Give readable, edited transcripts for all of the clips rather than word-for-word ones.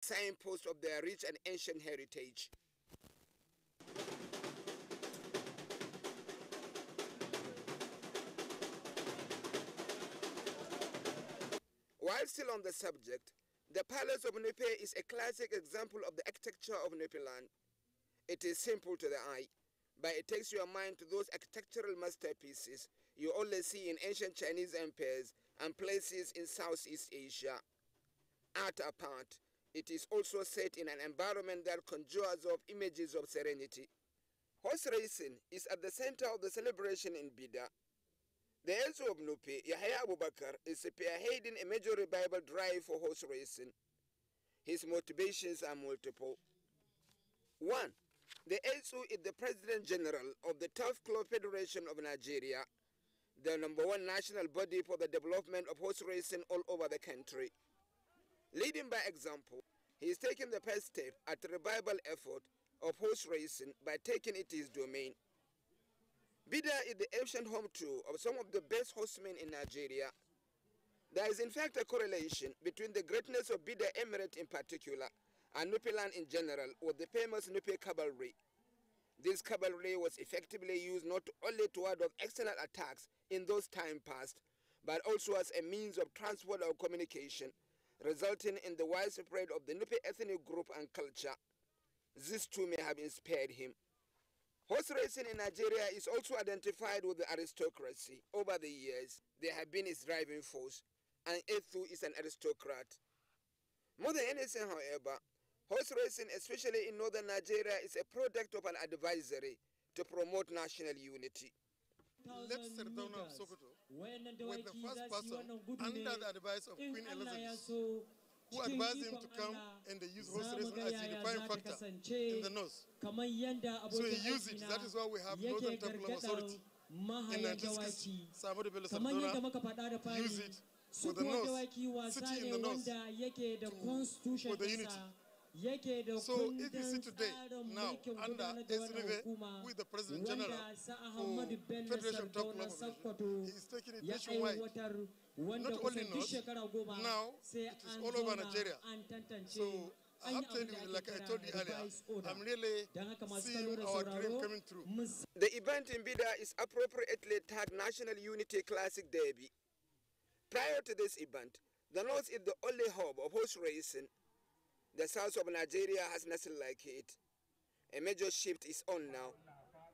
signpost of their rich and ancient heritage. While still on the subject, the Palace of Nupe is a classic example of the architecture of Nupe land. It is simple to the eye, but it takes your mind to those architectural masterpieces you always see in ancient Chinese empires and places in Southeast Asia. Art apart, it is also set in an environment that conjures up images of serenity. Horse racing is at the center of the celebration in BIDA. The Elso of Nupe, Yahya Abubakar, is spearheading a major revival drive for horse racing. His motivations are multiple. 1. The Elso is the President General of the Turf Club Federation of Nigeria, the #1 national body for the development of horse racing all over the country. Leading by example, he is taking the first step at the revival effort of horse racing by taking it his domain. BIDA is the ancient home too of some of the best horsemen in Nigeria. There is in fact a correlation between the greatness of BIDA Emirate in particular and Nupe land in general with the famous Nupe cavalry. This cavalry was effectively used not only to ward off external attacks in those time past, but also as a means of transport or communication, resulting in the widespread of the Nupe ethnic group and culture. This too may have inspired him. Horse racing in Nigeria is also identified with the aristocracy. Over the years, they have been its driving force, and Ethu is an aristocrat. More than anything, however, horse racing, especially in northern Nigeria, is a product of an advisory to promote national unity. Late Sardauna of Sokoto was the first person, under the advice of Queen Elizabeth, who advised him to come and use horse racing as a unifying factor in the north. So he used it. That is why we have Northern Temple Authority. In 1960, Samadu Bello Sardauna used it for the north, city in the north, for the unity. So if you see today, now, under SNV, with the President General for Federation of Top Club, he is taking it nationwide. Not only north, now it is all over Nigeria. So I have to tell you, like I told you earlier, I'm really seeing our dream coming true. The event in BIDA is appropriately tagged National Unity Classic Derby. Prior to this event, the north is the only hub of horse racing. The south of Nigeria has nothing like it. A major shift is on now.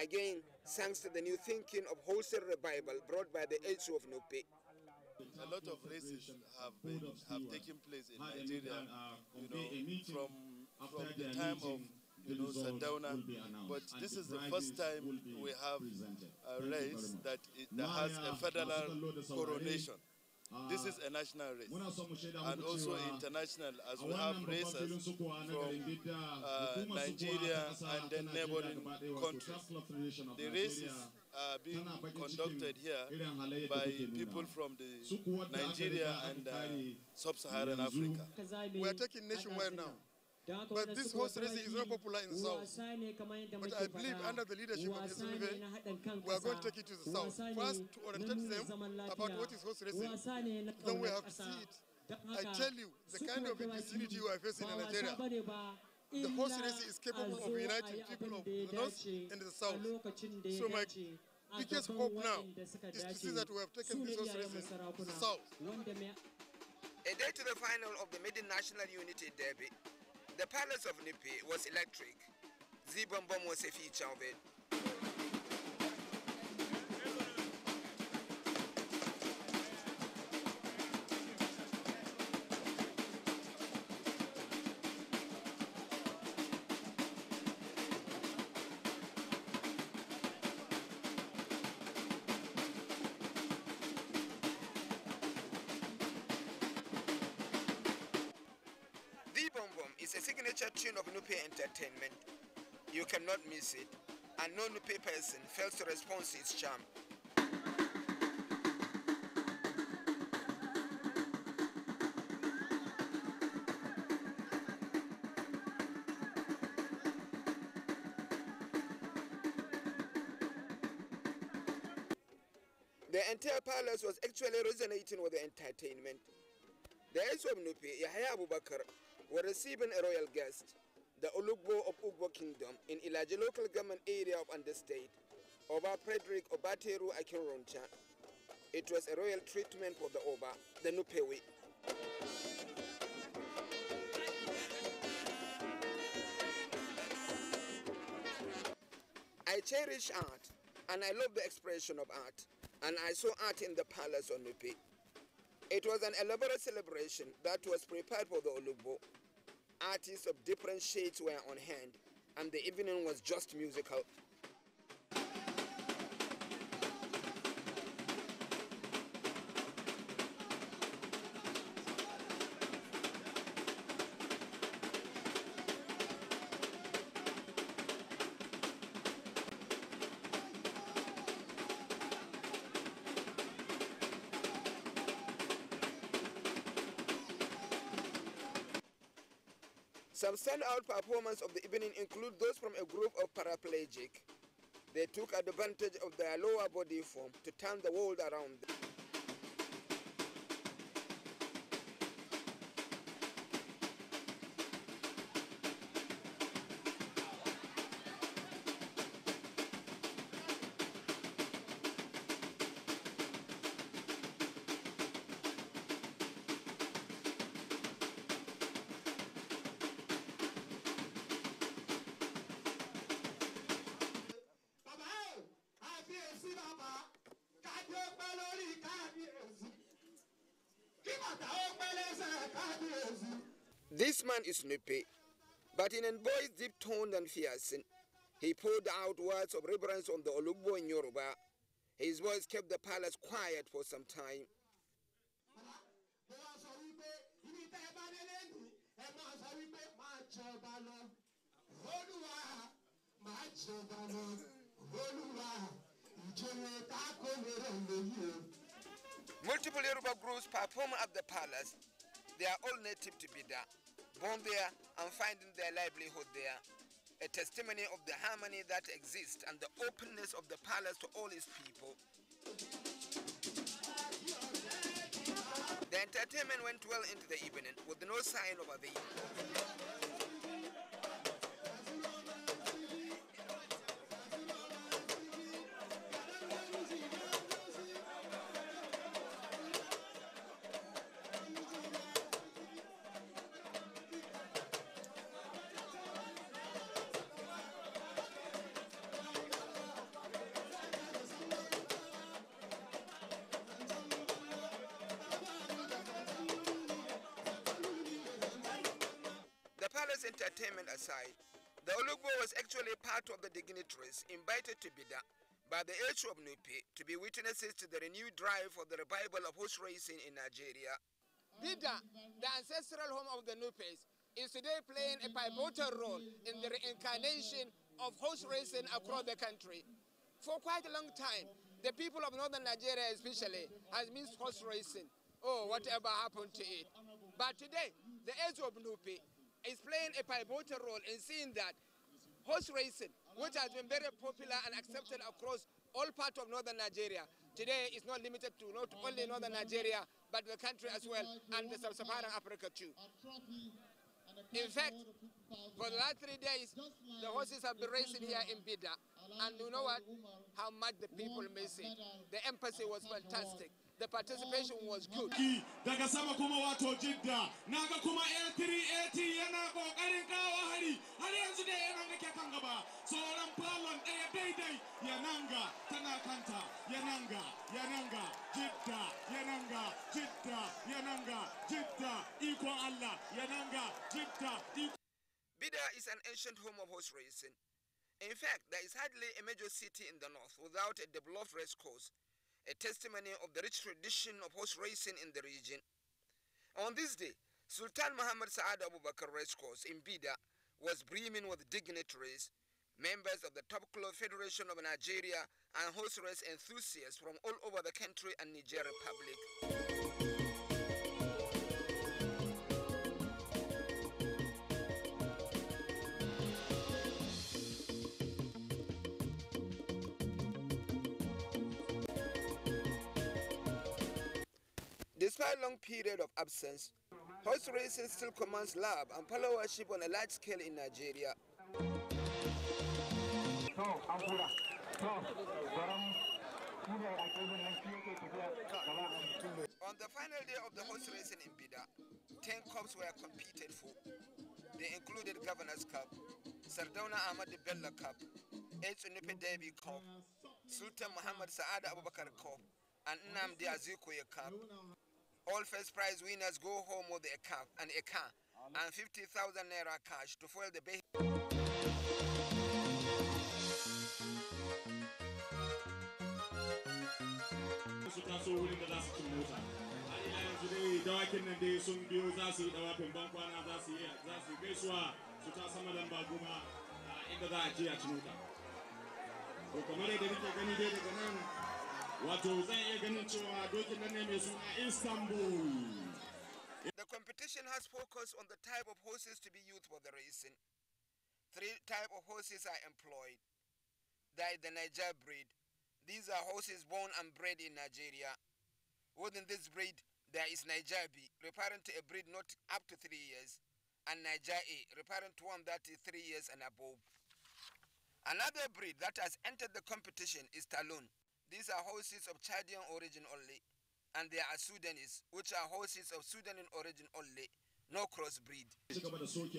Again, thanks to the new thinking of wholesale revival brought by the Elso of Nupe. A lot of races have taken place in Nigeria, from the time of Sardauna, but this is the first time we have a race that has a federal coronation. This is a national race, and also international, as we have racers from Nigeria and then neighboring countries. The races are being conducted here by people from Nigeria and sub-Saharan Africa. We are taking nationwide now. But this horse racing is not popular in the south. But I believe under the leadership of SNV, we are going to take it to the south. First, to orientate them about what is horse racing. Then we have to see it. I tell you, the kind of vicinity you are facing in Nigeria, the horse racing is capable of uniting people of the north and the south. So my biggest hope now is to see that we have taken this horse racing to the south. A day to the final of the Maiden National Unity Derby, the Palace of Nupe was electric. Z-Bom-Bom was a feature of it. It's a signature tune of Nupe entertainment. You cannot miss it, and no Nupe person fails to respond to its charm. The entire palace was actually resonating with the entertainment. The Elso of Nupe, Yahya Abubakar, were receiving a royal guest, the Olugbo of Ugbo Kingdom in Ilaji local government area of Understate, Oba Frederick Obateru Akinroncha. It was a royal treatment for the Oba, the Nupewe. I cherish art, and I love the expression of art, and I saw art in the palace on Nupe. It was an elaborate celebration that was prepared for the Olugbo. Artists of different shades were on hand, and the evening was just musical. Some standout performances of the evening include those from a group of paraplegic. They took advantage of their lower body form to turn the world around them. This man is Nupe, but in a voice deep-toned and fierce, he poured out words of reverence on the Olugbo in Yoruba. His voice kept the palace quiet for some time. Multiple Yoruba groups perform at the palace. They are all native to BIDA, born there and finding their livelihood there. A testimony of the harmony that exists and the openness of the palace to all its people. The entertainment went well into the evening with no sign of a theme. Palace entertainment aside, the Olugbo was actually part of the dignitaries invited to BIDA by the H of Nupe to be witnesses to the renewed drive for the revival of horse racing in Nigeria. BIDA, the ancestral home of the Nupes, is today playing a pivotal role in the reincarnation of horse racing across the country. For quite a long time, the people of northern Nigeria especially has missed horse racing. Oh, whatever happened to it. But today, the H of Nupe is playing a pivotal role in seeing that horse racing, which has been very popular and accepted across all parts of northern Nigeria, today is not limited to not only northern Nigeria, but the country as well, and the sub-Saharan Africa too. In fact, for the last 3 days, the horses have been racing here in BIDA, and you know what? How much the people miss it. The emphasis was fantastic. The participation was good. Daga sama kuma wato Jidda naga kuma A380 yana kokarin kawo hari har yanzu dai yana nake kan gaba sauran falon daya daidai yananga tana kanta yananga Jidda yananga Jidda iko Allah yananga Jidda. BIDA is an ancient home of horse racing. In fact, there is hardly a major city in the north without a developed race course, a testimony of the rich tradition of horse racing in the region. On this day, Sultan Muhammad Saad Abubakar Racecourse in BIDA was brimming with dignitaries, members of the Top Club Federation of Nigeria, and horse race enthusiasts from all over the country and Niger Republic. Despite a long period of absence, Horse racing still commands love and followership on a large scale in Nigeria. On the final day of the horse racing in BIDA, 10 cups were competed for. They included Governor's Cup, Sardauna Ahmad Bello Cup, H. Unipe Derby Cup, Sultan Muhammad Saada Abubakar Cup, and Nnamdi Azikiwe Cup. All first prize winners go home with a cup and a car and 50,000 naira cash to fuel the The competition has focused on the type of horses to be used for the racing. 3 types of horses are employed. There is the Niger breed. These are horses born and bred in Nigeria. Within this breed, there is Niger B, referring to a breed not up to 3 years, and Niger A, referring to one that is 3 years and above. Another breed that has entered the competition is Talon. These are horses of Chadian origin only, and there are Sudanese, which are horses of Sudanese origin only, no crossbreed.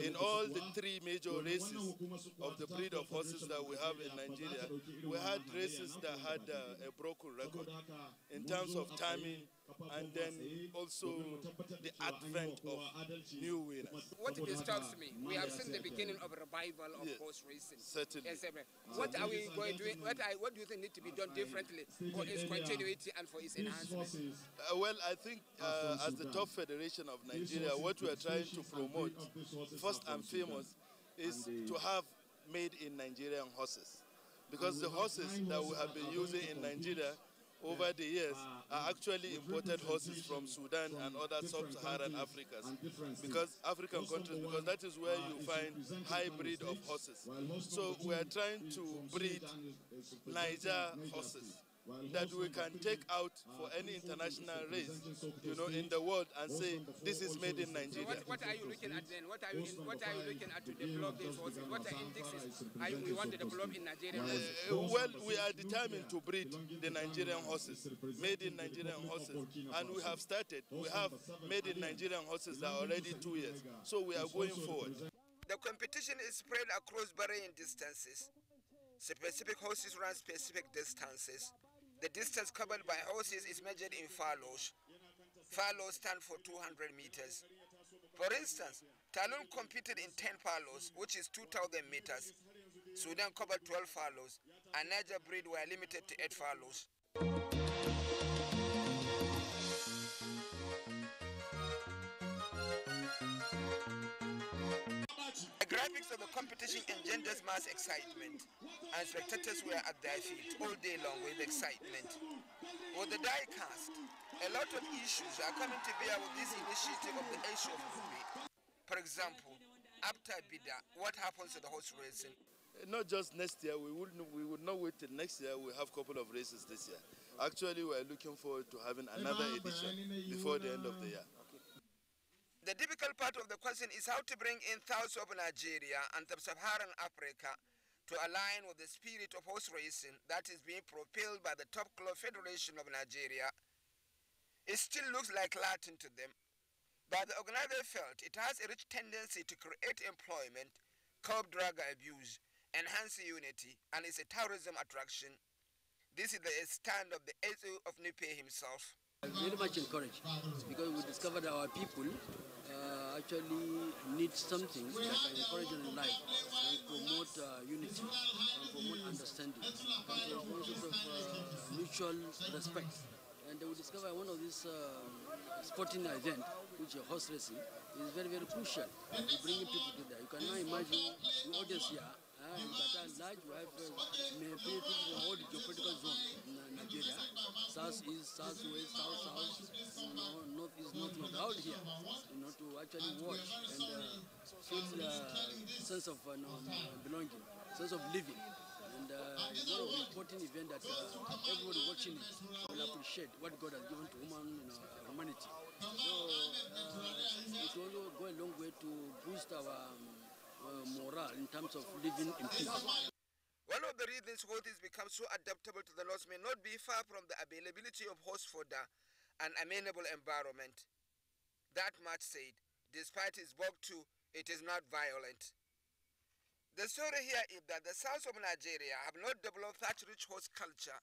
In all the 3 major races of the breed of horses that we have in Nigeria, we had races that had a broken record in terms of timing, and then also the advent of new winners. What disturbs me, we have seen the beginning of a revival of horse racing. Certainly. Yes, what are we going to do? What do you think need to be done differently for its continuity and for its enhancement? Well, I think as the top federation of Nigeria, what we are trying to promote, first and foremost, is to have made in Nigerian horses. Because the horses that we have been using in Nigeria over the years are actually imported horses from Sudan and other sub-Saharan Africas, because African countries, because that is where you find hybrid of horses. So we are trying to breed Niger horses that we can take out for any international race, in the world and say this is made in Nigeria. So what are you looking at then? What are you looking at to develop these horses? What are indexes we want to develop in Nigeria? Well, we are determined to breed the Nigerian horses, made in Nigerian horses, and we have started. We have made in Nigerian horses that are already 2 years, so we are going forward. The competition is spread across varying distances. Specific horses run specific distances. The distance covered by horses is measured in furlongs. Furlongs stand for 200 meters. For instance, Talon competed in 10 furlongs, which is 2,000 meters. Sudan covered 12 furlongs, and Niger breed were limited to 8 furlongs. The graphics of the competition engenders mass excitement, and spectators were at their feet all day long with excitement. With the die cast, a lot of issues are coming to bear with this initiative of the issue of movie. For example, after BIDA, what happens to the horse racing? Not just next year, we would not wait till next year. We have a couple of races this year. Actually, we are looking forward to having another edition before the end of the year. The difficult part of the question is how to bring in thousands of Nigeria and sub-Saharan Africa to align with the spirit of horse racing that is being propelled by the top club federation of Nigeria. It still looks like Latin to them, but the organizer felt it has a rich tendency to create employment, curb drug abuse, enhance unity, and is a tourism attraction. This is the stand of the SO of Nipe himself. I'm very much encouraged because we discovered our people actually need something that can encourage them in life and promote unity and promote understanding and one sort of mutual respect. And they will discover one of these sporting events, which is horse racing, is very, very crucial. We bring people together. You can now imagine the audience here. In Bataan large, we have people from all the geopolitical zone in Nigeria, south-east, south-west, south-south, north-east, north-north, out here, to actually watch and feel the sense of belonging, sense of living. And it's one of the important events that everybody watching it will appreciate what God has given to humanity. So it will also go a long way to boost our morale in terms of living in peace. One of the reasons horses become so adaptable to the loss may not be far from the availability of horse fodder and amenable environment. That much said, despite its bulk too, it is not violent. The story here is that the south of Nigeria have not developed such rich horse culture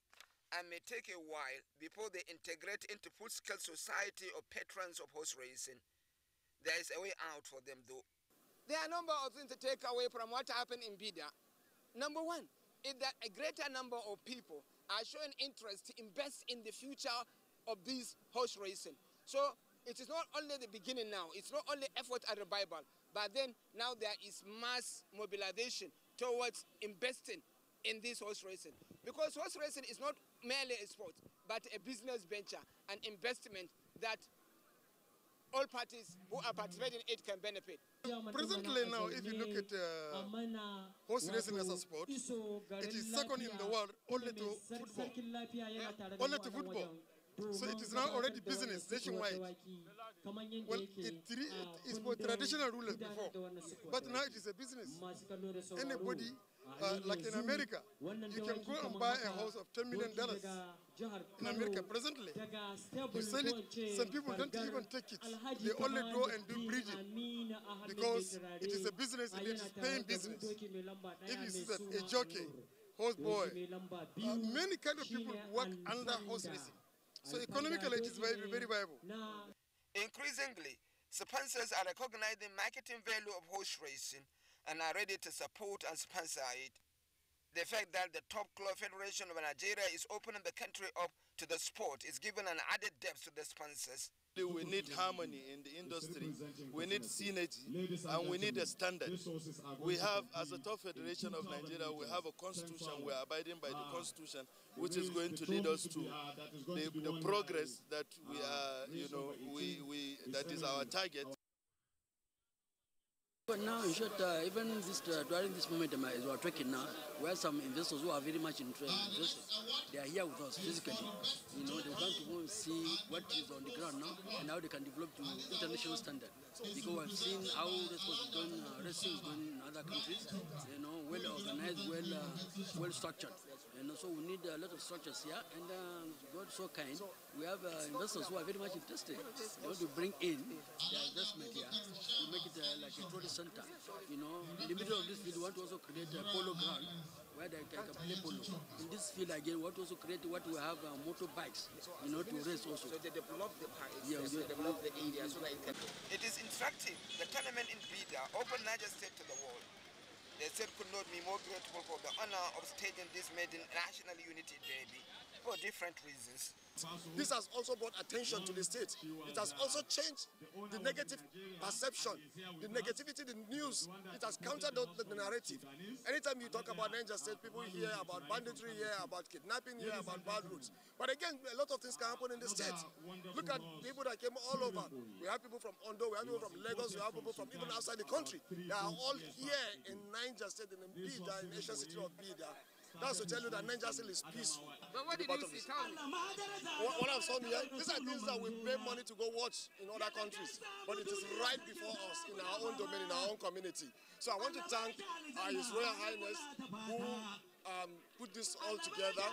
and may take a while before they integrate into full-scale society of patrons of horse racing. There is a way out for them though. There are a number of things to take away from what happened in BIDA. Number one is that a greater number of people are showing interest to invest in the future of this horse racing. So it is not only the beginning now, it's not only effort and revival, but then now there is mass mobilization towards investing in this horse racing. Because horse racing is not merely a sport, but a business venture, an investment that all parties who are participating in it can benefit. Presently now, if you look at horse racing as a sport, it is second in the world only to football. Only to football. So it is now already business nationwide. Well, it is for traditional rulers before, but now it is a business. Anybody, like in America, you can go and buy a house of $10 million in America presently. You sell it, some people don't even take it. They only go and do breeding because it is a business and it is paying business. If you see that a jockey, horse boy, many kind of people work under horse racing. So economically, it is very, very viable. Increasingly, sponsors are recognizing marketing value of horse racing and are ready to support and sponsor it. The fact that the top club federation of Nigeria is opening the country up to the sport is giving an added depth to the sponsors. We need harmony in the industry, we need synergy, and we need a standard. We have, as a top federation of Nigeria, we have a constitution, we are abiding by the constitution, which is going to lead us to the progress that we are, that is our target. But now, in short, even during this moment as we are talking now, we have some investors who are very much interested. They are here with us physically. They want to go and see what is on the ground now and how they can develop to international standard. Because we have seen how racing is going in other countries, well organized, well structured. So we need a lot of structures here, and God so kind, we have investors who are very much interested. They want to bring in their investment here to make it like a tourist center. In the middle of this field, we want to also create a polo ground where they can play polo. In this field again, we want to also create what we have motorbikes, to race also. So they develop the parks, yeah, they develop the area so that it can... It is instructive. The tournament in BIDA opened Niger State to the world. The state could not be more grateful for the honor of staging this maiden national unity derby for different reasons. This has also brought attention to the state. It has also changed the negative perception, the negativity, the news. It has countered the narrative. Anytime you talk about Niger State, people hear about banditry, hear about kidnapping, hear about bad routes. But again, a lot of things can happen in the state. Look at people that came all over. We have people from Ondo, we have people from Lagos, we have people from even outside the country. They are all here in Niger State, in BIDA, in the Asian city of BIDA. That's to tell you that Niger State is peaceful. But what did you see? Tell me. What I've shown here, these are things that we pay money to go watch in other countries, but it is right before us in our own domain, in our own community. So I want to thank His Royal Highness who put this all together.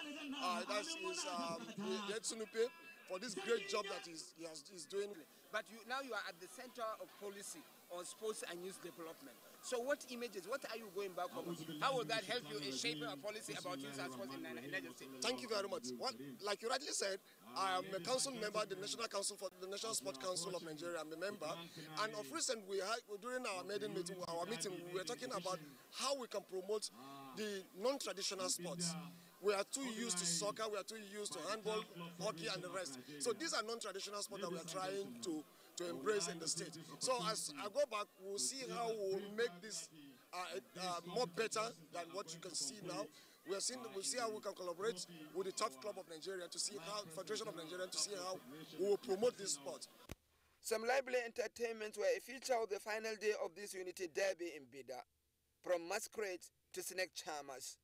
That's his Sunupe for this great job that he's doing. But now you are at the center of policy on sports and youth development. So what images, what are you going back home? How will that help you in shaping a policy about youth and sports in Niger State? Thank you very much. Like you rightly said, I am a council member, the National Council for the National Sport Council of Nigeria. I'm a member. And of recent, during our maiden meeting, we were talking about how we can promote the non-traditional sports. We are too used to soccer, we are too used to handball, hockey, and the rest. So these are non-traditional sports that we are trying to embrace in the state. So as I go back, we'll see how we'll make this more better than what you can see now. We'll see how we can collaborate with the top club of Nigeria to see how, Federation of Nigeria, to see how we will promote this sport. Some lively entertainments were a feature of the final day of this unity derby in BIDA, from masquerades to snake charmers.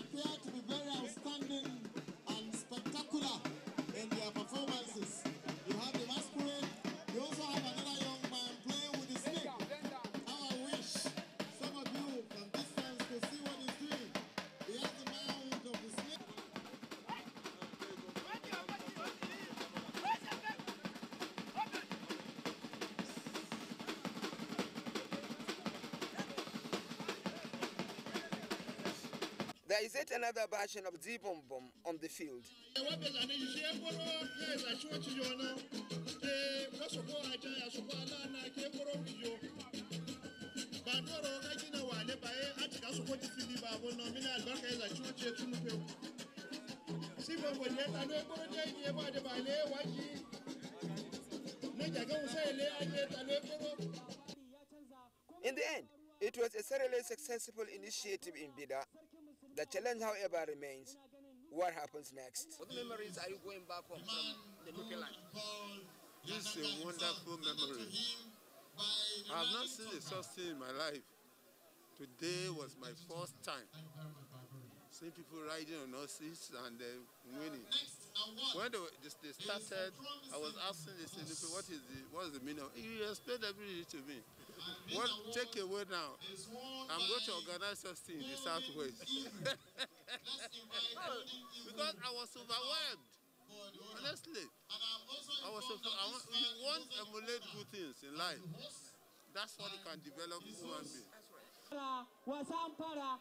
appear to be very outstanding and spectacular in their performances. You have the masquerade. You also have another young man playing with the snake. How I wish some of you from distance could see what he's doing. He has the mouth of the snake. There is yet another version of Z-Bom-Bom on the field. In the end, it was a thoroughly successful initiative in BIDA. The challenge, however, remains. What happens next? What memories are you going back from the Nupe land? This is a wonderful memory. I have not seen such thing in my life. Today was my first time seeing people riding on horses and winning. When they started, I was asking the Nupe, what is the meaning? He explained everything to me. What take away now? I'm going to organize something in the Southwest. Because I was overwhelmed. Honestly. You want to emulate good things in life. That's what you can develop human beings. Wasampara,